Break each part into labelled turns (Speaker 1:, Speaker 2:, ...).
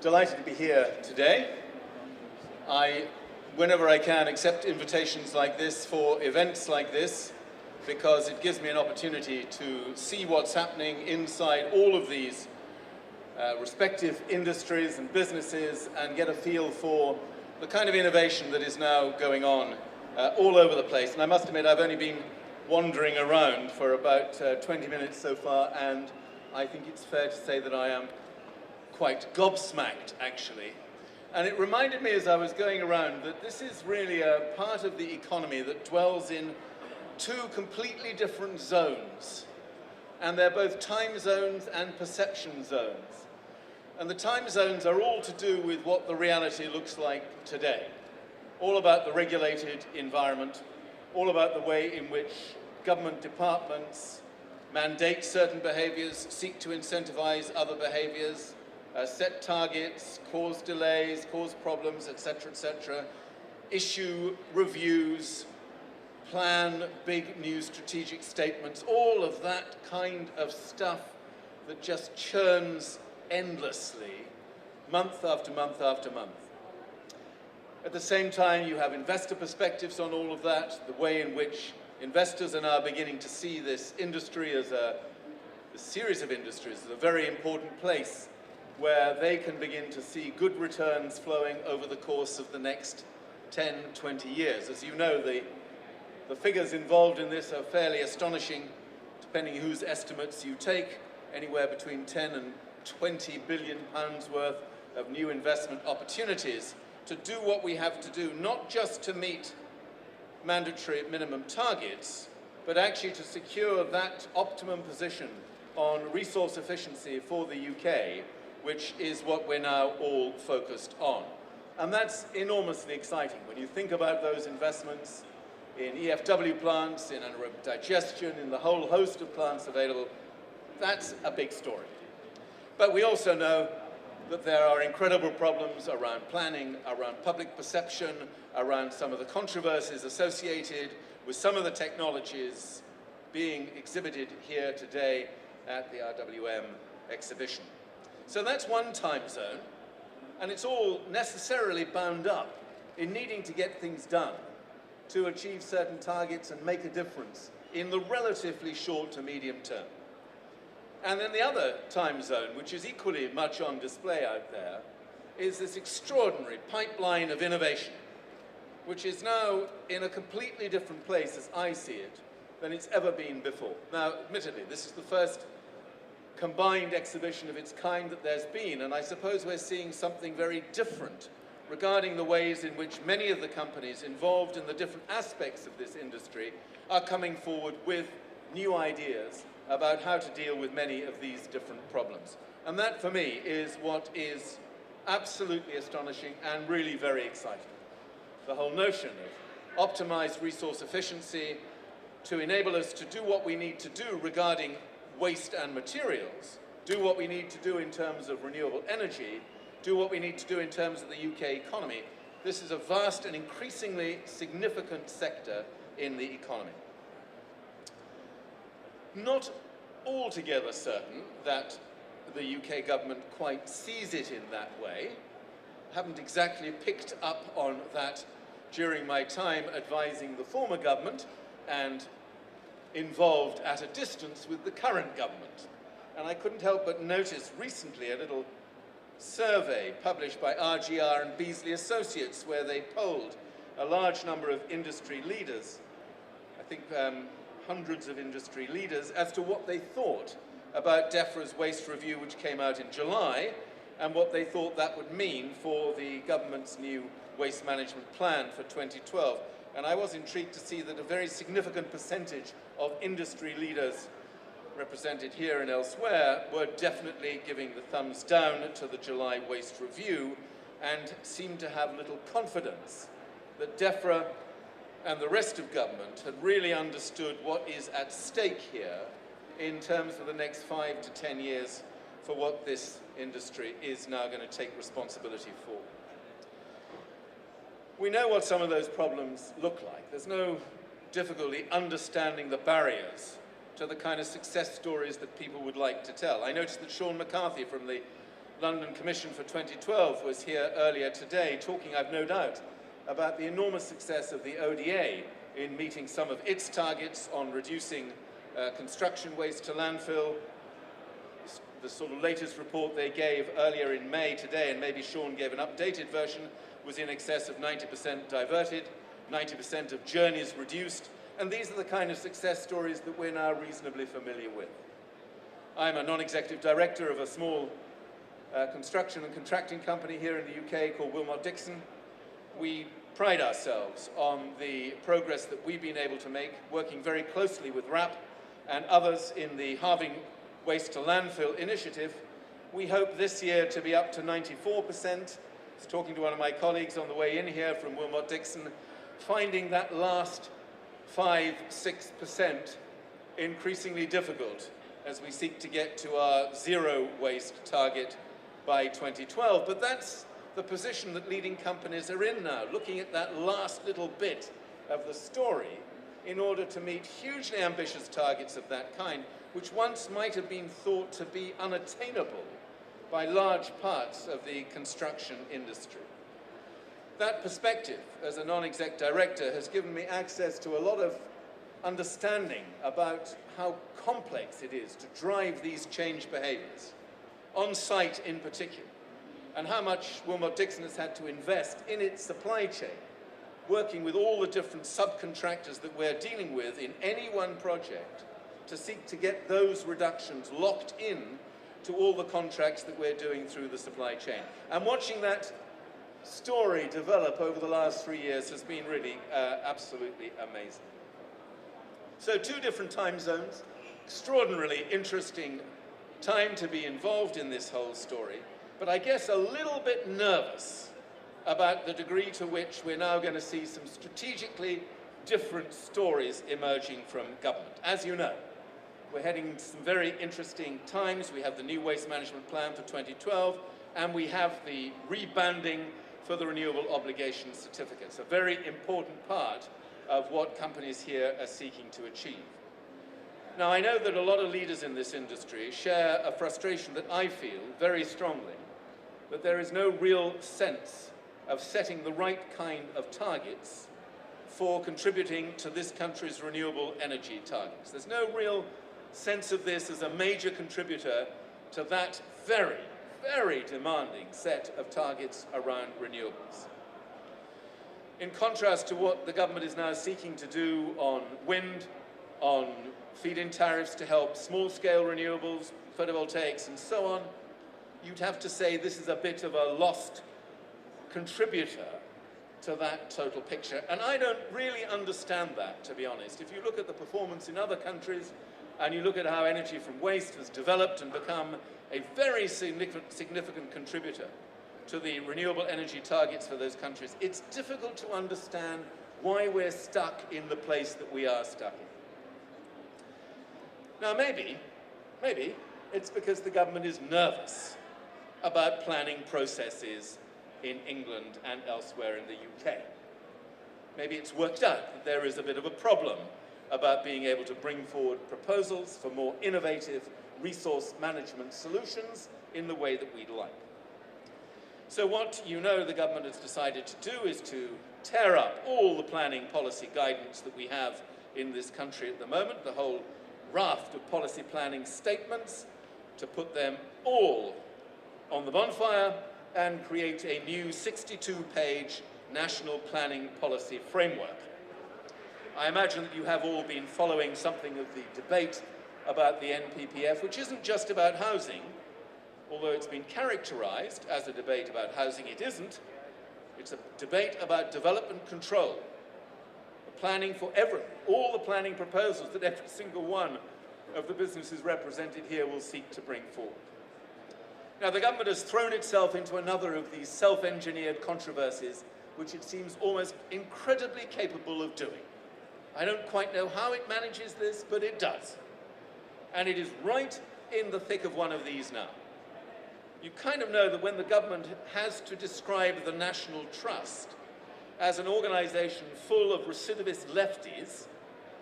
Speaker 1: delighted to be here today. Whenever I can, accept invitations like this for events like this, because it gives me an opportunity to see what's happening inside all of these respective industries and businesses and get a feel for the kind of innovation that is now going on all over the place. And I must admit, I've only been wandering around for about 20 minutes so far, and I think it's fair to say that I am quite gobsmacked, actually. And it reminded me as I was going around that this is really a part of the economy that dwells in two completely different zones. And they're both time zones and perception zones. And the time zones are all to do with what the reality looks like today. All about the regulated environment, all about the way in which government departments mandate certain behaviors, seek to incentivize other behaviors, set targets, cause delays, cause problems, etc., issue reviews, plan big new strategic statements, all of that kind of stuff that just churns endlessly, month after month after month. At the same time, you have investor perspectives on all of that, the way in which investors are now beginning to see this industry as a series of industries as a very important place where they can begin to see good returns flowing over the course of the next 10, 20 years. As you know, the figures involved in this are fairly astonishing, depending whose estimates you take, anywhere between 10 and 20 billion pounds worth of new investment opportunities to do what we have to do, not just to meet mandatory minimum targets, but actually to secure that optimum position on resource efficiency for the UK, which is what we're now all focused on. And that's enormously exciting. When you think about those investments in EFW plants, in anaerobic digestion, in the whole host of plants available, that's a big story. But we also know that there are incredible problems around planning, around public perception, around some of the controversies associated with some of the technologies being exhibited here today at the RWM exhibition. So that's one time zone, and it's all necessarily bound up in needing to get things done to achieve certain targets and make a difference in the relatively short to medium term. And then the other time zone, which is equally much on display out there, is this extraordinary pipeline of innovation, which is now in a completely different place, as I see it, than it's ever been before. Now, admittedly, this is the first combined exhibition of its kind that there's been, and I suppose we're seeing something very different regarding the ways in which many of the companies involved in the different aspects of this industry are coming forward with new ideas about how to deal with many of these different problems. And that, for me, is what is absolutely astonishing and really very exciting. The whole notion of optimized resource efficiency to enable us to do what we need to do regarding waste and materials, do what we need to do in terms of renewable energy, do what we need to do in terms of the UK economy. This is a vast and increasingly significant sector in the economy. Not altogether certain that the UK government quite sees it in that way. Haven't exactly picked up on that during my time advising the former government and involved at a distance with the current government. And I couldn't help but notice recently a little survey published by RGR and Beasley Associates where they polled a large number of industry leaders, I think hundreds of industry leaders, as to what they thought about DEFRA's waste review, which came out in July, and what they thought that would mean for the government's new waste management plan for 2012. And I was intrigued to see that a very significant percentage of industry leaders represented here and elsewhere were definitely giving the thumbs down to the July waste review and seemed to have little confidence that DEFRA and the rest of government had really understood what is at stake here in terms of the next 5 to 10 years for what this industry is now going to take responsibility for. We know what some of those problems look like. There's no difficulty understanding the barriers to the kind of success stories that people would like to tell. I noticed that Sean McCarthy from the London Commission for 2012 was here earlier today talking, I've no doubt, about the enormous success of the ODA in meeting some of its targets on reducing construction waste to landfill. The sort of latest report they gave earlier in May today, and maybe Sean gave an updated version, was in excess of 90% diverted, 90% of journeys reduced, and these are the kind of success stories that we're now reasonably familiar with. I'm a non-executive director of a small construction and contracting company here in the UK called Wilmot Dixon. We pride ourselves on the progress that we've been able to make, working very closely with RWM and others in the Halving Waste to Landfill initiative. We hope this year to be up to 94%. I was talking to one of my colleagues on the way in here from Wilmot Dixon, finding that last 5–6% increasingly difficult as we seek to get to our zero waste target by 2012. But that's the position that leading companies are in now, looking at that last little bit of the story in order to meet hugely ambitious targets of that kind, which once might have been thought to be unattainable by large parts of the construction industry. That perspective, as a non-exec director, has given me access to a lot of understanding about how complex it is to drive these change behaviors, on site in particular, and how much Wilmot Dixon has had to invest in its supply chain, working with all the different subcontractors that we're dealing with in any one project to seek to get those reductions locked in to all the contracts that we're doing through the supply chain. And watching that story develop over the last 3 years has been really absolutely amazing. So 2 different time zones, extraordinarily interesting time to be involved in this whole story, but I guess a little bit nervous about the degree to which we're now going to see some strategically different stories emerging from government. As you know, we're heading into some very interesting times. We have the new waste management plan for 2012, and we have the rebanding for the renewable obligation certificates, a very important part of what companies here are seeking to achieve. Now, I know that a lot of leaders in this industry share a frustration that I feel very strongly, that there is no real sense of setting the right kind of targets for contributing to this country's renewable energy targets. There's no real sense of this as a major contributor to that very, very demanding set of targets around renewables. In contrast to what the government is now seeking to do on wind, on feed-in tariffs to help small-scale renewables, photovoltaics and so on, you'd have to say this is a bit of a lost contributor to that total picture. And I don't really understand that, to be honest. If you look at the performance in other countries, and you look at how energy from waste has developed and become a very significant contributor to the renewable energy targets for those countries, it's difficult to understand why we're stuck in the place that we are stuck in. Now, maybe it's because the government is nervous about planning processes in England and elsewhere in the UK. Maybe it's worked out that there is a bit of a problem about being able to bring forward proposals for more innovative resource management solutions in the way that we'd like. So what you know the government has decided to do is to tear up all the planning policy guidance that we have in this country at the moment, the whole raft of policy planning statements, to put them all on the bonfire and create a new 62-page national planning policy framework. I imagine that you have all been following something of the debate about the NPPF, which isn't just about housing, although it's been characterized as a debate about housing. It isn't. It's a debate about development control, the planning for everything, all the planning proposals that every single one of the businesses represented here will seek to bring forward. Now, the government has thrown itself into another of these self-engineered controversies, which it seems almost incredibly capable of doing. I don't quite know how it manages this, but it does. And it is right in the thick of one of these now. You kind of know that when the government has to describe the National Trust as an organization full of recidivist lefties,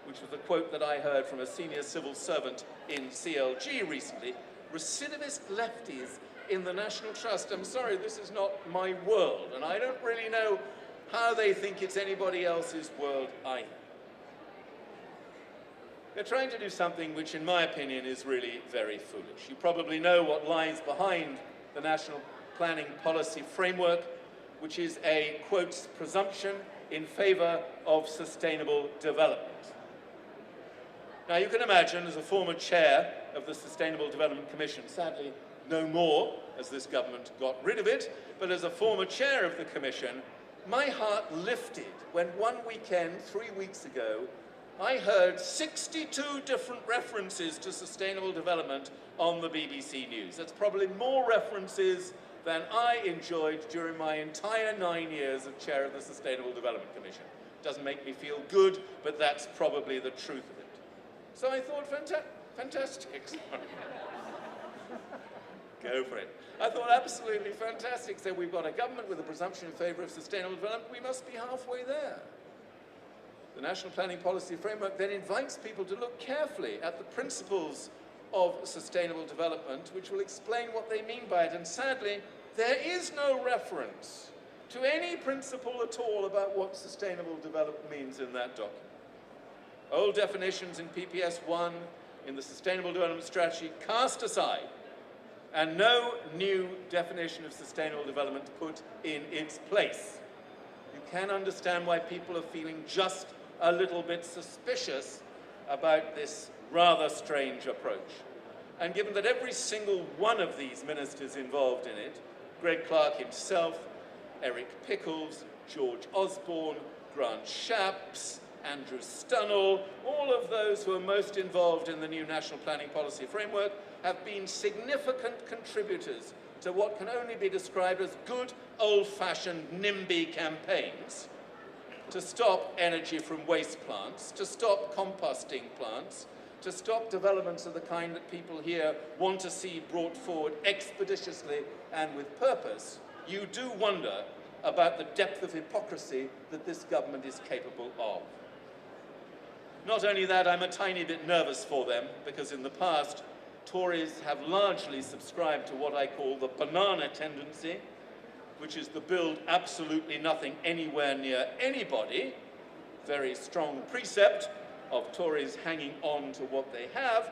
Speaker 1: which was a quote that I heard from a senior civil servant in CLG recently, recidivist lefties in the National Trust. I'm sorry, this is not my world, and I don't really know how they think it's anybody else's world either. They're trying to do something which, in my opinion, is really very foolish. You probably know what lies behind the National Planning Policy Framework, which is a, quotes, presumption in favor of sustainable development. Now, you can imagine, as a former chair of the Sustainable Development Commission, sadly no more, as this government got rid of it, but as a former chair of the Commission, my heart lifted when one weekend, 3 weeks ago, I heard 62 different references to sustainable development on the BBC News. That's probably more references than I enjoyed during my entire 9 years as chair of the Sustainable Development Commission. Doesn't make me feel good, but that's probably the truth of it. So I thought, fantastic. Go for it. I thought, absolutely fantastic. So we've got a government with a presumption in favor of sustainable development. We must be halfway there. The National Planning Policy Framework then invites people to look carefully at the principles of sustainable development, which will explain what they mean by it. And sadly, there is no reference to any principle at all about what sustainable development means in that document. Old definitions in PPS 1, in the Sustainable Development Strategy, cast aside, and no new definition of sustainable development put in its place. You can understand why people are feeling just a little bit suspicious about this rather strange approach. And given that every single one of these ministers involved in it, Greg Clark himself, Eric Pickles, George Osborne, Grant Shapps, Andrew Stunnell, all of those who are most involved in the new National Planning Policy Framework have been significant contributors to what can only be described as good old-fashioned NIMBY campaigns to stop energy from waste plants, to stop composting plants, to stop developments of the kind that people here want to see brought forward expeditiously and with purpose. You do wonder about the depth of hypocrisy that this government is capable of. Not only that, I'm a tiny bit nervous for them, because in the past, Tories have largely subscribed to what I call the banana tendency, which is the build absolutely nothing anywhere near anybody, very strong precept of Tories hanging on to what they have,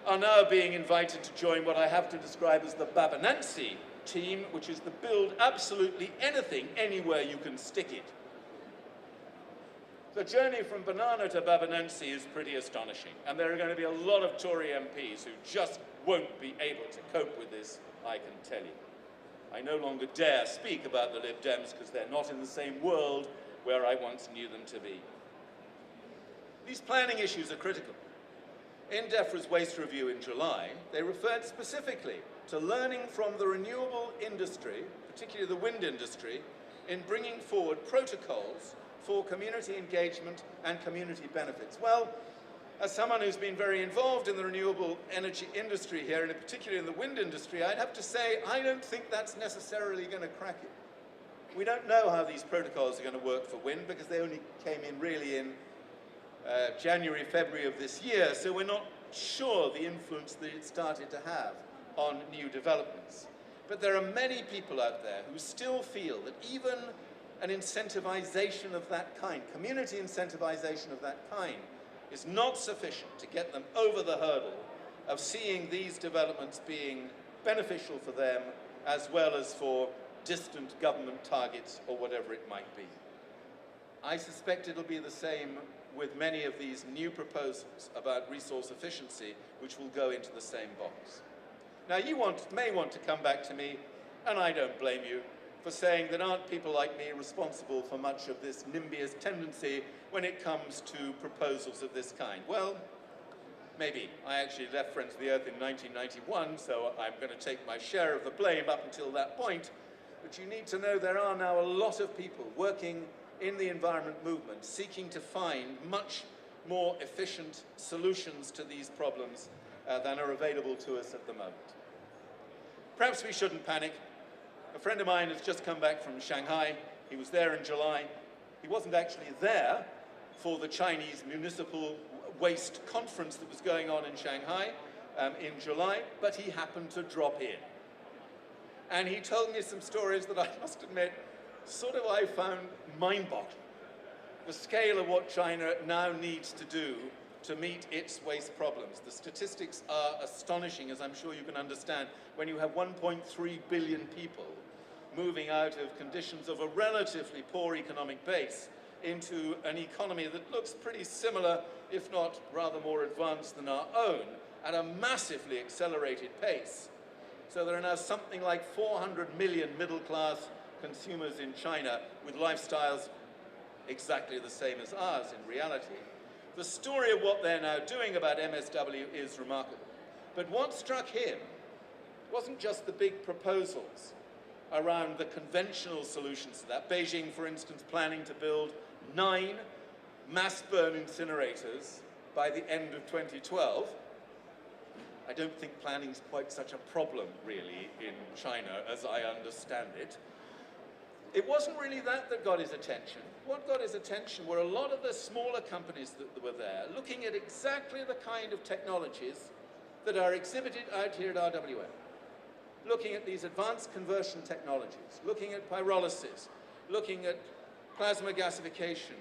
Speaker 1: are now being invited to join what I have to describe as the Babanancy team, which is the build absolutely anything anywhere you can stick it. The journey from banana to Babanancy is pretty astonishing, and there are going to be a lot of Tory MPs who just won't be able to cope with this, I can tell you. I no longer dare speak about the Lib Dems because they're not in the same world where I once knew them to be. These planning issues are critical. In DEFRA's waste review in July, they referred specifically to learning from the renewable industry, particularly the wind industry, in bringing forward protocols for community engagement and community benefits. Well, as someone who's been very involved in the renewable energy industry here, and particularly in the wind industry, I'd have to say I don't think that's necessarily going to crack it. We don't know how these protocols are going to work for wind because they only came in really in January, February of this year, so we're not sure the influence that it started to have on new developments. But there are many people out there who still feel that even an incentivization of that kind, community incentivization of that kind, is not sufficient to get them over the hurdle of seeing these developments being beneficial for them as well as for distant government targets or whatever it might be. I suspect it'll be the same with many of these new proposals about resource efficiency, which will go into the same box. Now, you may want to come back to me, and I don't blame you, for saying that aren't people like me responsible for much of this NIMBYist tendency when it comes to proposals of this kind? Well, maybe. I actually left Friends of the Earth in 1991, so I'm going to take my share of the blame up until that point. But you need to know there are now a lot of people working in the environment movement seeking to find much more efficient solutions to these problems than are available to us at the moment. Perhaps we shouldn't panic. A friend of mine has just come back from Shanghai. He was there in July. He wasn't actually there for the Chinese municipal waste conference that was going on in Shanghai in July, but he happened to drop in. And he told me some stories that I must admit, I found mind-boggling. The scale of what China now needs to do to meet its waste problems. The statistics are astonishing, as I'm sure you can understand, when you have 1.3 billion people moving out of conditions of a relatively poor economic base into an economy that looks pretty similar, if not rather more advanced than our own, at a massively accelerated pace. So there are now something like 400 million middle-class consumers in China with lifestyles exactly the same as ours in reality. The story of what they're now doing about MSW is remarkable. But what struck him wasn't just the big proposals around the conventional solutions to that. Beijing, for instance, planning to build 9 mass-burn incinerators by the end of 2012. I don't think planning is quite such a problem, really, in China, as I understand it. It wasn't really that got his attention. What got his attention were a lot of the smaller companies that were there, looking at exactly the kind of technologies that are exhibited out here at RWM. Looking at these advanced conversion technologies, looking at pyrolysis, looking at plasma gasification,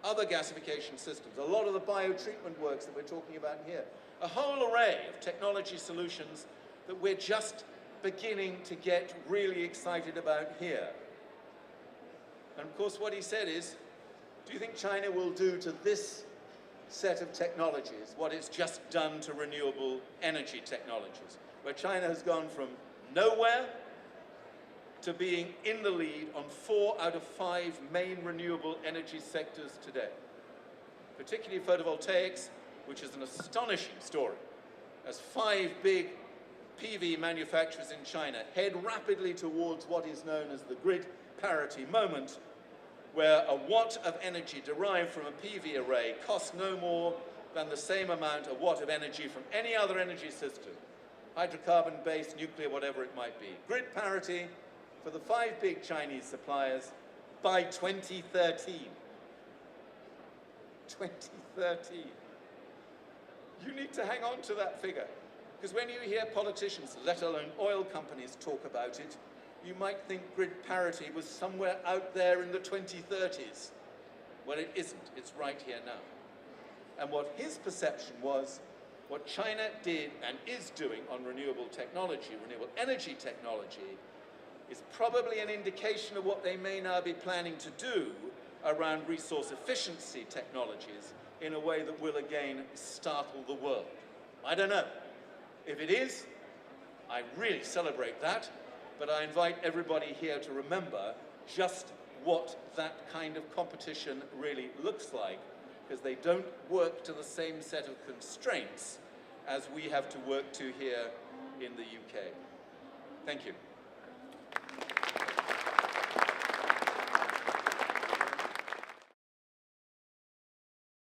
Speaker 1: other gasification systems, a lot of the biotreatment works that we're talking about here. A whole array of technology solutions that we're just beginning to get really excited about here. And of course what he said is, do you think China will do to this set of technologies what it's just done to renewable energy technologies, where China has gone from nowhere to being in the lead on 4 out of 5 main renewable energy sectors today, particularly photovoltaics, which is an astonishing story, as 5 big PV manufacturers in China head rapidly towards what is known as the grid parity moment, where a watt of energy derived from a PV array costs no more than the same amount a watt of energy from any other energy system, hydrocarbon-based, nuclear, whatever it might be. Grid parity for the 5 big Chinese suppliers by 2013. 2013. You need to hang on to that figure, because when you hear politicians, let alone oil companies, talk about it, you might think grid parity was somewhere out there in the 2030s. Well, it isn't. It's right here now. And what his perception was, what China did and is doing on renewable technology, renewable energy technology, is probably an indication of what they may now be planning to do around resource efficiency technologies in a way that will again startle the world. I don't know. If it is, I really celebrate that. But I invite everybody here to remember just what that kind of competition really looks like, because they don't work to the same set of constraints as we have to work to here in the UK. Thank you.